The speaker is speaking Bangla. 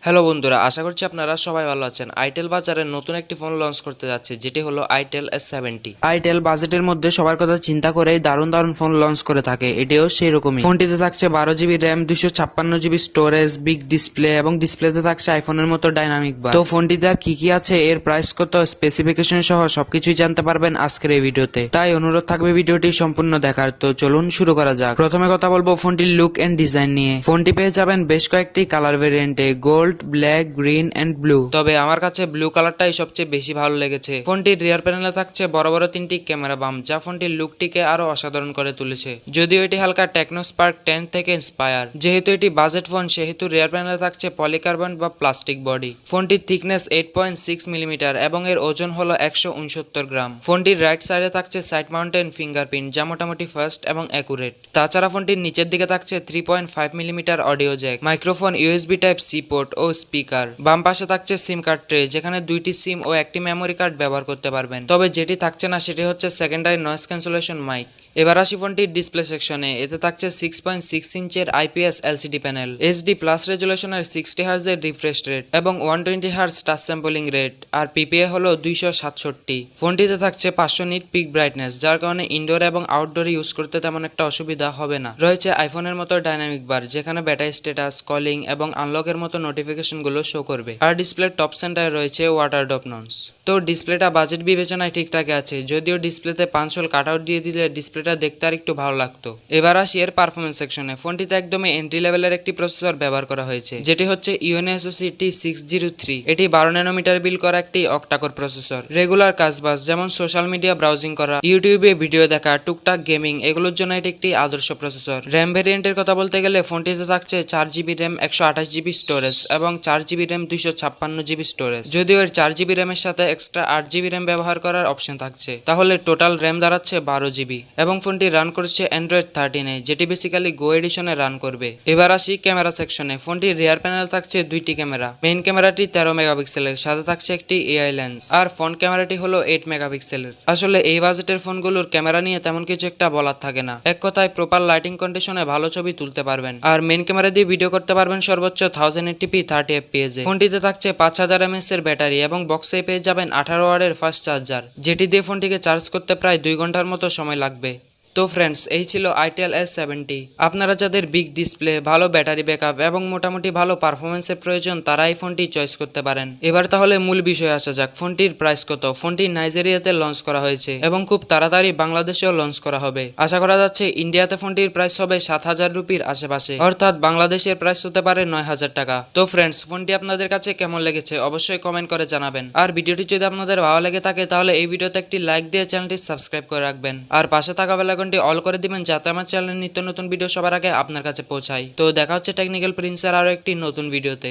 হ্যালো বন্ধুরা, আশা করছি আপনারা সবাই ভালো আছেন। আইটেল বাজারে নতুন একটি ফোন লঞ্চ করতে যাচ্ছে, যেটি হলো আইটেল A70। আইটেল বাজেটের মধ্যে সবার কথা চিন্তা করেই দারুণ দারুণ ফোন লঞ্চ করে থাকে, এটিও সেই রকমই। ফোনটিতে থাকছে 12 GB RAM, 256 GB storage, big display এবং ডিসপ্লেতে থাকছে আইফোনের মতো ডাইনামিক বার। তো ফোনটিতে আর কি কি আছে, এর প্রাইস কত, স্পেসিফিকেশন সহ সবকিছুই জানতে পারবেন আজকের এই ভিডিওতে। তাই অনুরোধ থাকবে ভিডিওটি সম্পূর্ণ দেখার। তো চলুন শুরু করা যাক। প্রথমে কথা বলবো ফোনটির লুক এন্ড ডিজাইন নিয়ে। ফোনটি পেয়ে যাবেন বেশ কয়েকটি কালার ভেরিয়েন্টে, gold, black, green and blue. তবে আমার কাছে ব্লু কালারটাই সবচেয়ে বেশি ভালো লেগেছে। ফোনটির রিয়ার প্যানেলে থাকছে বড় বড় 3টি ক্যামেরা বাম, যা ফোনটির লুকটিকে আরো অসাধারণ করে তুলেছে। যদিও এটি হালকা টেকনো স্পার্ক 10 থেকে ইন্সপায়ার। যেহেতু এটি বাজেট ফোন, সেহেতু রিয়ার প্যানেলে থাকছে পলিকার্বন বা প্লাস্টিক বডি। ফোনটির থিকনেস 8.6 মিলিমিটার এবং এর ওজন হলো 169 গ্রাম। ফোনটির রাইট সাইডে থাকছে সাইড মাউন্টেন ফিঙ্গারপ্রিন্ট, যা মোটামুটি ফাস্ট এবং অ্যাকুরেট। তাছাড়া ফোনটির নিচের দিকে থাকছে 3.5 millimetre audio jack, microphone, USB type C port ও স্পিকার। বাম পাশে থাকছে সিম কার্ড ট্রে, যেখানে 2টি সিম ও একটি মেমোরি কার্ড ব্যবহার করতে পারবেন। তবে যেটি থাকছে না সেটি হচ্ছে সেকেন্ডারি নয়েজ ক্যান্সেলেশন মাইক। এবার আসি ফোনটির ডিসপ্লে সেকশনে। এতে থাকছে 6.6 ইঞ্চের IPS LCD panel, HD plus রেজুলেশনের 60 হার্জের রিফ্রেশ রেট এবং 120 হার্জ টাচ স্যাম্পলিং রেট, আর পিপিএ হলো 267। ফোনটিতে থাকছে 500 নিট পিক ব্রাইটনেস, যার কারণে ইনডোর এবং আউটডোর ইউজ করতে তেমন একটা অসুবিধা হবে না। রয়েছে আইফোনের মতো ডাইনামিক বার, যেখানে ব্যাটারি স্ট্যাটাস, কলিং এবং আনলকের মতো নোটিফিকেশন গুলো শো করবে। আর ডিসপ্লের টপ সেন্টারে রয়েছে ওয়াটার ড্রপ নচ। তো ডিসপ্লেটা বাজেট বিবেচনায় ঠিকঠাক আছে, যদিও ডিসপ্লেতে 5 হোল কাট আউট দিয়ে দিলে ডিসপ্লেটা দেখতে আর একটু ভালো লাগতো। এবার আসি এর পারফরমেন্স সেকশনে। ফোনটিতে একদমই এন্ট্রি লেভেলের একটি প্রসেসর ব্যবহার করা হয়েছে, যেটি হচ্ছে ইউএনএসওসি T603। এটি 12 ন্যানোমিটার বিল করা একটি অক্টাকোর প্রসেসর। রেগুলার কাজবাজ যেমন সোশ্যাল মিডিয়া ব্রাউজিং করা, ইউটিউবে ভিডিও দেখা, টুকটাক গেমিং, এগুলোর জন্য এটি একটি আদর্শ প্রসেসর। র্যাম ভেরিয়েন্টের কথা বলতে গেলে ফোনটিতে থাকছে 4GB র্যাম, 128GB স্টোরেজ এবং 4GB র্যাম, 256GB স্টোরেজ। যদিও এর 4GB র্যামের সাথে এক্সট্রা 8GB র্যাম ব্যবহার করার অপশন থাকছে, তাহলে টোটাল র্যাম দাঁড়াচ্ছে 12GB। এবং ফোনটি রান করছে অ্যান্ড্রয়েড 13-এ, যেটি বেসিক্যালি গো এডিশনে রান করবে। এবার আসি ক্যামেরা সেকশনে। ফোনটির রিয়ার প্যানেল থাকছে 2টি ক্যামেরা। মেইন ক্যামেরাটি 13 মেগাপিক্সেলের, সাথে থাকছে একটি এআই লেন্স, আর ফ্রন্ট ক্যামেরাটি হলো 8 মেগাপিক্সেলের। আসলে এই বাজেটের ফোনগুলোর ক্যামেরা নিয়ে তেমন কিছু একটা বলার থাকে না, এক কথায় প্রপার লাইটিং কন্ডিশনে ভালো ছবি তুলতে পারবেন। আর মেইন ক্যামেরা দিয়ে ভিডিও করতে পারবেন সর্বোচ্চ 1080p 30fps এ। ফোনটিতে থাকছে 5000 mAh এর ব্যাটারি এবং বক্সে পেয়ে যাবেন 18 ওয়াটের ফাস্ট চার্জার, যেটি দিয়ে ফোনটিকে চার্জ করতে প্রায় 2 ঘন্টার মতো সময় লাগবে। তো ফ্রেন্ডস, এই ছিল আইটেল A70। আপনারা যাদের বিগ ডিসপ্লে, ভালো ব্যাটারি ব্যাকআপ এবং মোটামুটি ভালো পারফরমেন্সের প্রয়োজন, তারা এই ফোনটি চয়েস করতে পারেন। এবার তাহলে মূল বিষয়ে আসা যাক। ফোনটির প্রাইস কত? ফোনটি নাইজেরিয়াতে লঞ্চ করা হয়েছে এবং খুব তাড়াতাড়ি বাংলাদেশেও লঞ্চ করা হবে। আশা করা যাচ্ছে ইন্ডিয়াতে ফোনটির প্রাইস হবে 7000 রুপির আশেপাশে, অর্থাৎ বাংলাদেশের প্রাইস হতে পারে 9000 টাকা। তো ফ্রেন্ডস, ফোনটি আপনাদের কাছে কেমন লেগেছে অবশ্যই কমেন্ট করে জানাবেন। আর ভিডিওটি যদি আপনাদের ভালো লেগে থাকে তাহলে এই ভিডিওতে একটি লাইক দিয়ে চ্যানেলটি সাবস্ক্রাইব করে রাখবেন, আর পাশে থাকা বেল আইকনটি অল করে দিবেন, যাতে আমার চ্যানেলের নিত্য নতুন ভিডিও সবার আগে আপনার কাছে পৌঁছায়। তো দেখা হচ্ছে টেকনিক্যাল প্রিন্সের আরো একটি নতুন ভিডিওতে।